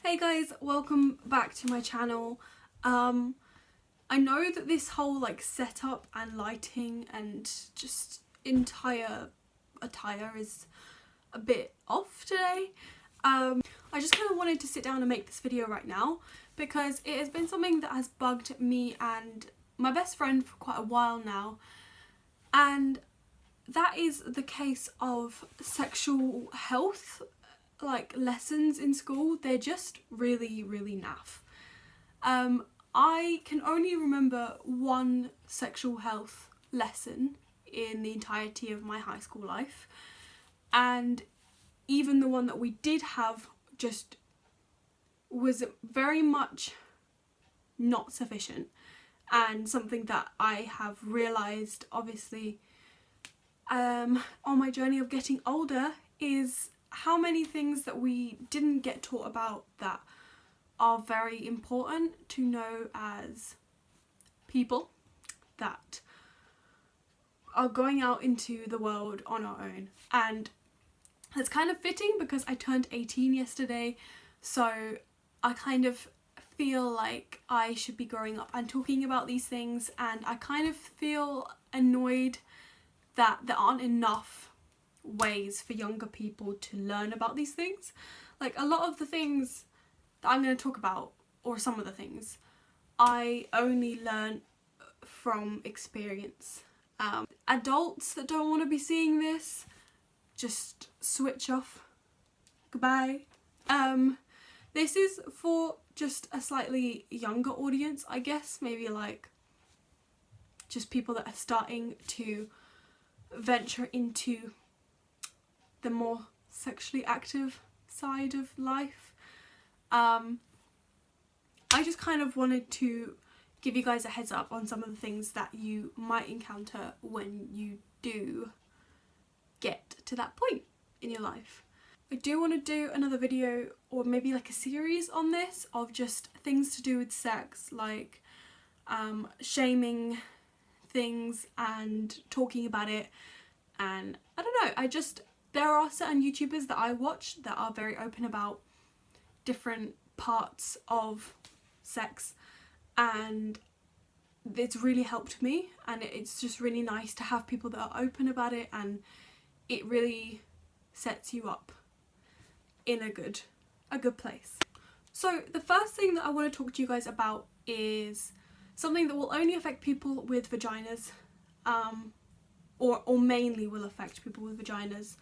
Hey guys, welcome back to my channel. I know that this whole setup and lighting and just entire attire is a bit off today. I just kind of wanted to sit down and make this video right now because it has been something that has bugged me and my best friend for quite a while now, and that is the case of sexual health lessons in school. They're just really naff. I can only remember one sexual health lesson in the entirety of my high school life, and even the one that we did have just was very much not sufficient, and something that I have realised obviously on my journey of getting older is how many things that we didn't get taught about that are very important to know as people that are going out into the world on our own. And it's kind of fitting because I turned 18 yesterday, so I kind of feel like I should be growing up and talking about these things, and I kind of feel annoyed that there aren't enough ways for younger people to learn about these things. Like, a lot of the things that I'm going to talk about, or some of the things, I only learn from experience. Adults that don't want to be seeing this, just switch off. Goodbye. This is for just a slightly younger audience, I guess. Maybe just people that are starting to venture into the more sexually active side of life. I just kind of wanted to give you guys a heads up on some of the things that you might encounter when you do get to that point in your life. I do want to do another video, or maybe a series on this, of just things to do with sex, like shaming things and talking about it. And I don't know, there are certain YouTubers that I watch that are very open about different parts of sex, and it's really helped me, and it's just really nice to have people that are open about it, and it really sets you up in a good place. So the first thing that I want to talk to you guys about is something that will only affect people with vaginas, or mainly will affect people with vaginas.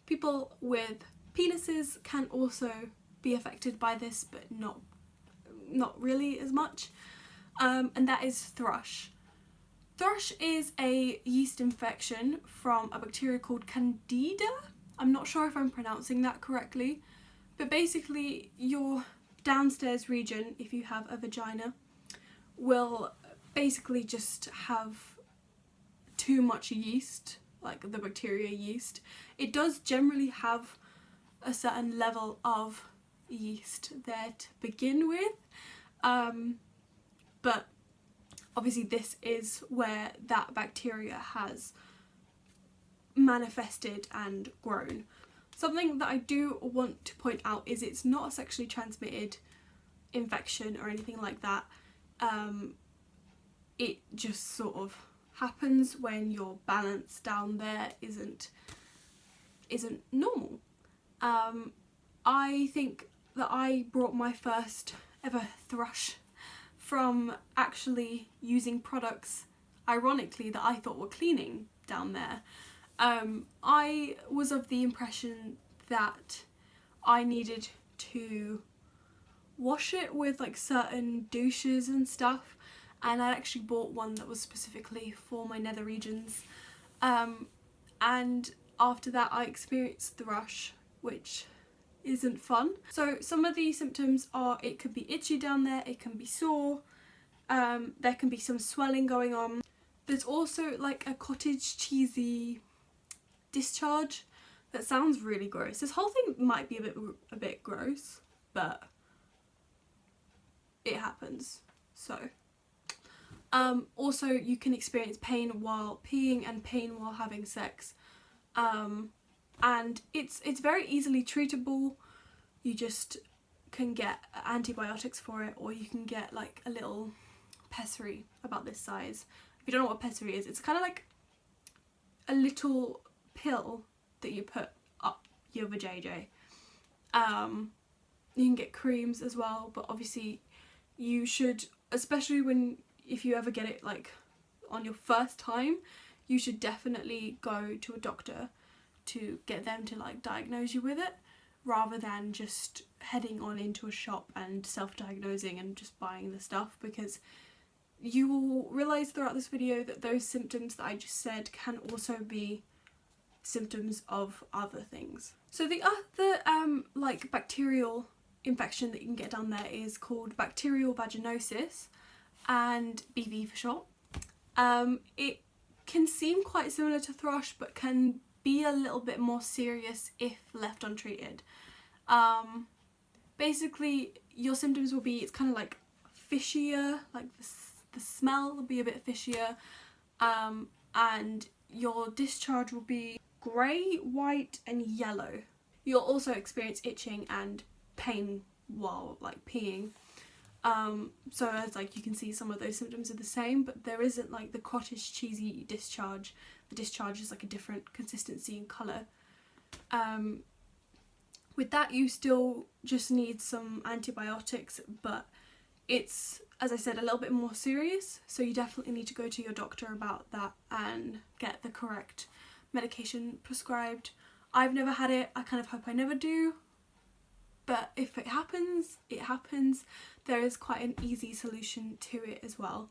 People with penises can also be affected by this, but not really as much, and that is thrush. Thrush is a yeast infection from a bacteria called Candida. I'm not sure if I'm pronouncing that correctly, but basically your downstairs region, if you have a vagina, will basically just have too much yeast, like the bacteria yeast. It does generally have a certain level of yeast there to begin with, but obviously this is where that bacteria has manifested and grown. Something that I do want to point out is it's not a sexually transmitted infection or anything like that. It just sort of happens when your balance down there isn't normal. I think that I brought my first ever thrush from actually using products, ironically, that I thought were cleaning down there. I was of the impression that I needed to wash it with certain douches and stuff, and I actually bought one that was specifically for my nether regions, and after that I experienced thrush, which isn't fun. So some of the symptoms are, it could be itchy down there, it can be sore, there can be some swelling going on. There's also a cottage cheesy discharge that sounds really gross. This whole thing might be a bit gross, but it happens. So also you can experience pain while peeing and pain while having sex, and it's very easily treatable. You just can get antibiotics for it, or you can get like a little pessary about this size. If you don't know what pessary is, it's kind of like a little pill that you put up your vajayjay. You can get creams as well, but obviously you should, especially if you ever get it like on your first time, you should definitely go to a doctor to get them to like diagnose you with it, rather than just heading on into a shop and self-diagnosing and just buying the stuff, because you will realise throughout this video that those symptoms that I just said can also be symptoms of other things. So the other like bacterial infection that you can get down there is called bacterial vaginosis, and BV for short. It can seem quite similar to thrush, but can be a little bit more serious if left untreated. Basically your symptoms will be, it's kind of like fishier, like the smell will be a bit fishier, and your discharge will be grey, white and yellow. You'll also experience itching and pain while like peeing. So as like you can see, some of those symptoms are the same, but there isn't like the cottage cheesy discharge. The discharge is like a different consistency and colour. With that you still just need some antibiotics, but it's, as I said, a little bit more serious, so you definitely need to go to your doctor about that and get the correct medication prescribed. I've never had it, I kind of hope I never do, but if it happens, it happens. There is quite an easy solution to it as well.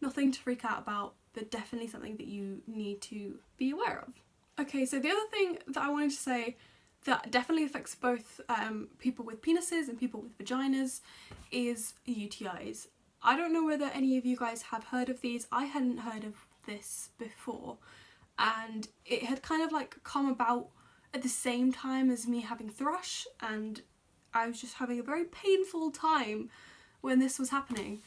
Nothing to freak out about, but definitely something that you need to be aware of. Okay, so the other thing that I wanted to say that definitely affects both people with penises and people with vaginas is UTIs. I don't know whether any of you guys have heard of these. I hadn't heard of this before, and it had kind of like come about at the same time as me having thrush, and I was just having a very painful time when this was happening.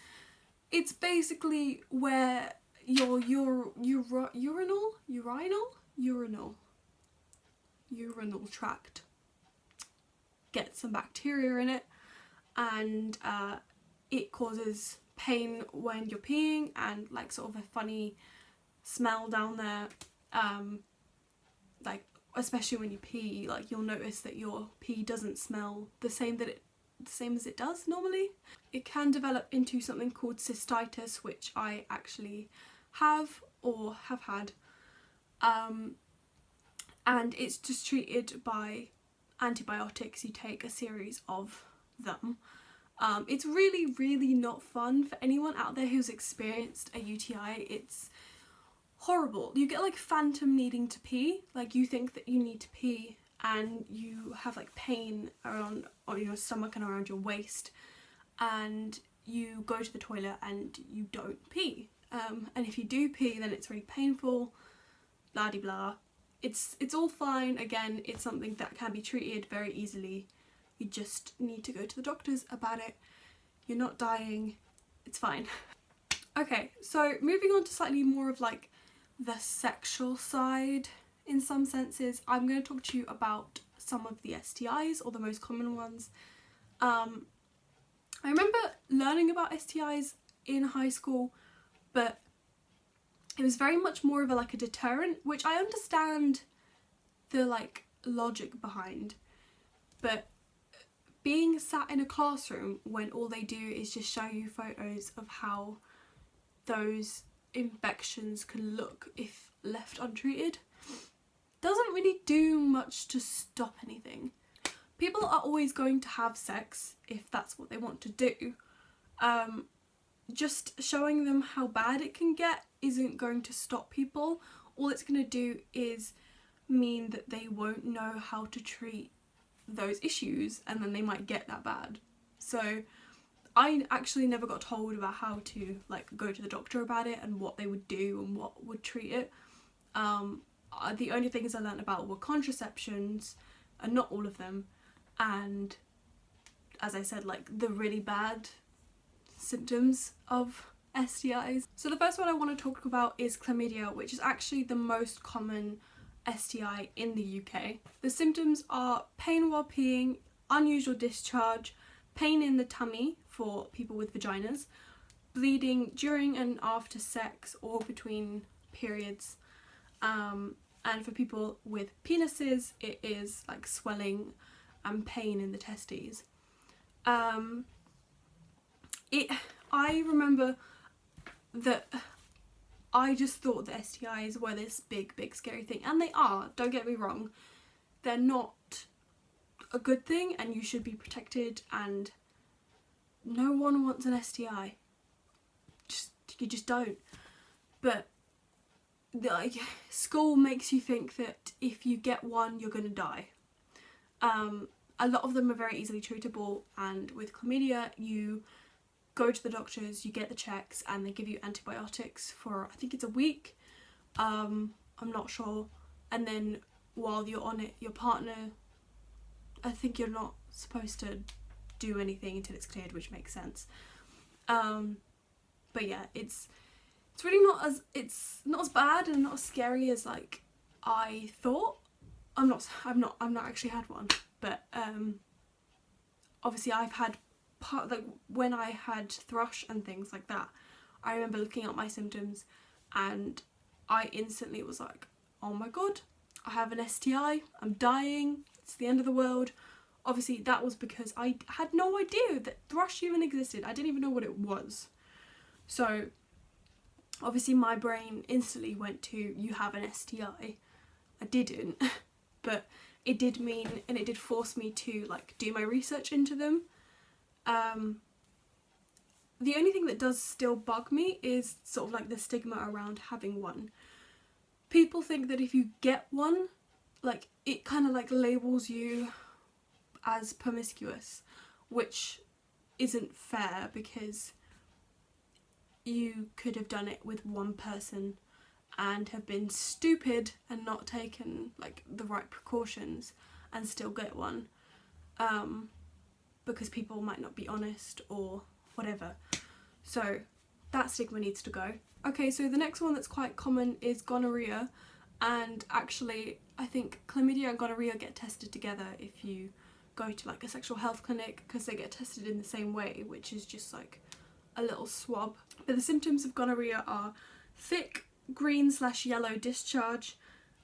It's basically where your urinal tract gets some bacteria in it, and it causes pain when you're peeing and like sort of a funny smell down there. Like especially when you pee, like you'll notice that your pee doesn't smell the same as it does normally. It can develop into something called cystitis, which I actually have or have had, and it's just treated by antibiotics. You take a series of them. It's really not fun for anyone out there who's experienced a UTI. It's horrible. You get like phantom needing to pee, like you think that you need to pee and you have like pain around on your stomach and around your waist, and you go to the toilet and you don't pee, and if you do pee then it's really painful, blah de blah. It's all fine. Again, it's something that can be treated very easily. You just need to go to the doctors about it. You're not dying, it's fine. Okay, so moving on to slightly more of like the sexual side in some senses, I'm going to talk to you about some of the STIs, or the most common ones. I remember learning about STIs in high school, but it was very much more of a deterrent, which I understand the like logic behind, but being sat in a classroom when all they do is just show you photos of how those infections can look if left untreated doesn't really do much to stop anything. People are always going to have sex if that's what they want to do. Just showing them how bad it can get isn't going to stop people. All it's going to do is mean that they won't know how to treat those issues, and then they might get that bad. So I actually never got told about how to like go to the doctor about it and what they would do and what would treat it. The only things I learned about were contraceptions, and not all of them, and as I said, like the really bad symptoms of STIs. So the first one I want to talk about is chlamydia, which is actually the most common STI in the UK. The symptoms are pain while peeing, unusual discharge, pain in the tummy for people with vaginas, bleeding during and after sex or between periods, and for people with penises it is like swelling and pain in the testes. I remember that I just thought that STIs were this big scary thing, and they are, don't get me wrong. They're not a good thing and you should be protected, and no one wants an STI. You just don't. But like, school makes you think that if you get one you're gonna die. A lot of them are very easily treatable, and with chlamydia you go to the doctors, you get the checks, and they give you antibiotics for, I think it's a week, I'm not sure, and then while you're on it, your partner, I think you're not supposed to do anything until it's cleared, which makes sense. But yeah, it's really not as bad and not as scary as like I thought. I've not actually had one, but obviously I've had like when I had thrush and things like that, I remember looking at my symptoms and I instantly was like, oh my god, I have an STI, I'm dying, it's the end of the world. Obviously that was because I had no idea that thrush even existed. I didn't even know what it was. So obviously my brain instantly went to, you have an STI. I didn't, but it did mean, and it did force me to like do my research into them. The only thing that does still bug me is sort of like the stigma around having one. People think that if you get one, like it kind of like labels you as promiscuous, which isn't fair, because you could have done it with one person and have been stupid and not taken like the right precautions and still get one, because people might not be honest or whatever. So that stigma needs to go. Okay, so the next one that's quite common is gonorrhea, and actually I think chlamydia and gonorrhea get tested together if you go to like a sexual health clinic, because they get tested in the same way, which is just like a little swab. But the symptoms of gonorrhea are thick green/yellow discharge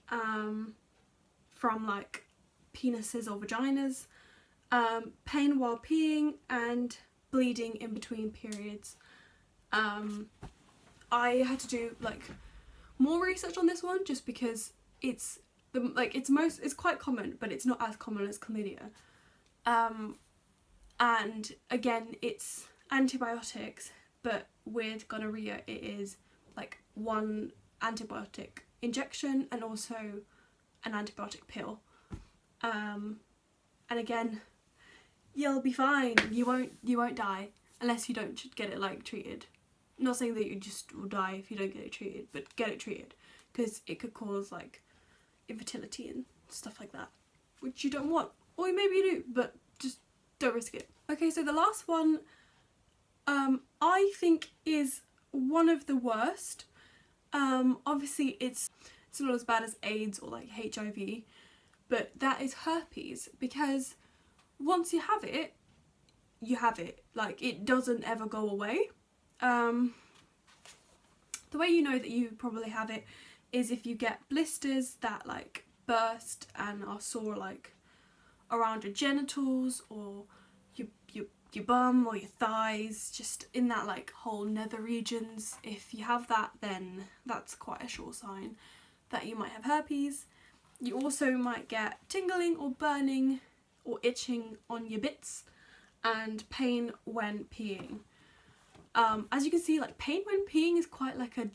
from like penises or vaginas, pain while peeing, and bleeding in between periods. I had to do like more research on this one just because it's quite common, but it's not as common as chlamydia. And again, it's antibiotics, but with gonorrhea it is like one antibiotic injection and also an antibiotic pill. And again, you'll be fine. You won't die unless you don't get it like treated. Not saying that you just will die if you don't get it treated, but get it treated, because it could cause like infertility and stuff like that, which you don't want, or maybe you do, but just don't risk it. Okay, so the last one I think is one of the worst. Obviously it's not as bad as AIDS or like HIV, but that is herpes, because once you have it, you have it. Like, it doesn't ever go away. The way you know that you probably have it is if you get blisters that like burst and are sore like around your genitals or your bum or your thighs, just in that like whole nether regions. If you have that, then that's quite a sure sign that you might have herpes. You also might get tingling or burning or itching on your bits, and pain when peeing. As you can see, like, pain when peeing is quite like a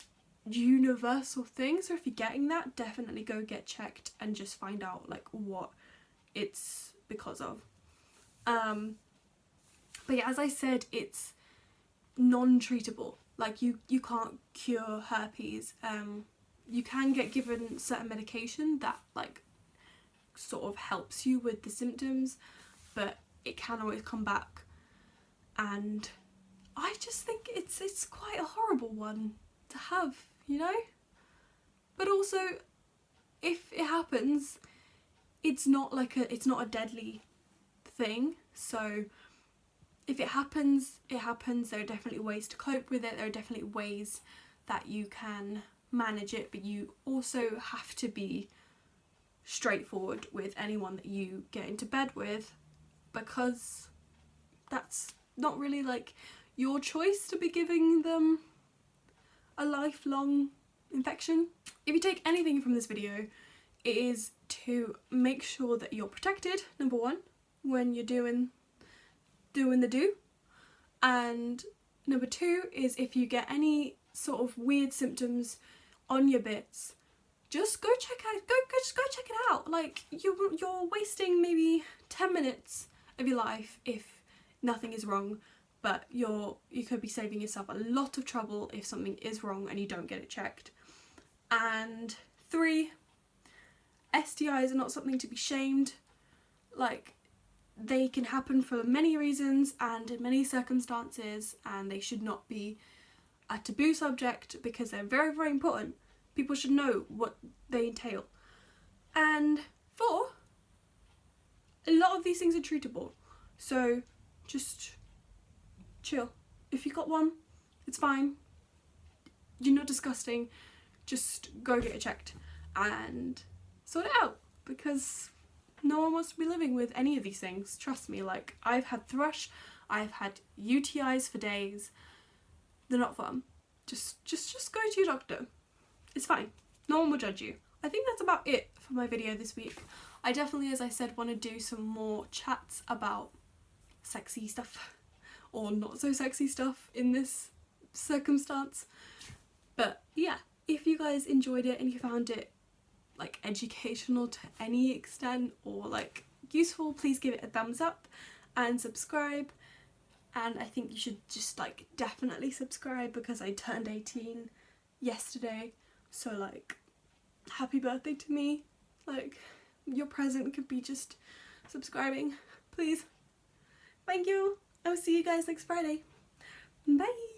universal thing, so if you're getting that, definitely go get checked and just find out like what it's because of. But yeah, as I said, it's non-treatable. Like, you can't cure herpes. You can get given certain medication that like sort of helps you with the symptoms, but it can always come back, and I just think it's quite a horrible one to have, you know? But also, if it happens, it's not a deadly thing, so if it happens, it happens. There are definitely ways to cope with it. There are definitely ways that you can manage it, but you also have to be straightforward with anyone that you get into bed with, because that's not really like your choice to be giving them a lifelong infection. If you take anything from this video, it is to make sure that you're protected, number one, when you're doing the do, and number two is if you get any sort of weird symptoms on your bits, just go check it out. Like, you're wasting maybe 10 minutes of your life if nothing is wrong, but you could be saving yourself a lot of trouble if something is wrong and you don't get it checked. And 3, STIs are not something to be shamed. Like, they can happen for many reasons and in many circumstances, and they should not be a taboo subject because they're very, very important. People should know what they entail. And 4, a lot of these things are treatable, so just chill. If you got one, it's fine. You're not disgusting. Just go get it checked and sort it out, because no one wants to be living with any of these things. Trust me, like, I've had thrush, I've had UTIs for days. They're not fun. Just go to your doctor. It's fine. No one will judge you. I think that's about it for my video this week. I definitely, as I said, want to do some more chats about sexy stuff or not so sexy stuff in this circumstance. But yeah, if you guys enjoyed it and you found it like educational to any extent or like useful, please give it a thumbs up and subscribe. And I think you should just like definitely subscribe because I turned 18 yesterday, so like happy birthday to me. Like, your present could be just subscribing, please. Thank you. I'll see you guys next Friday. Bye.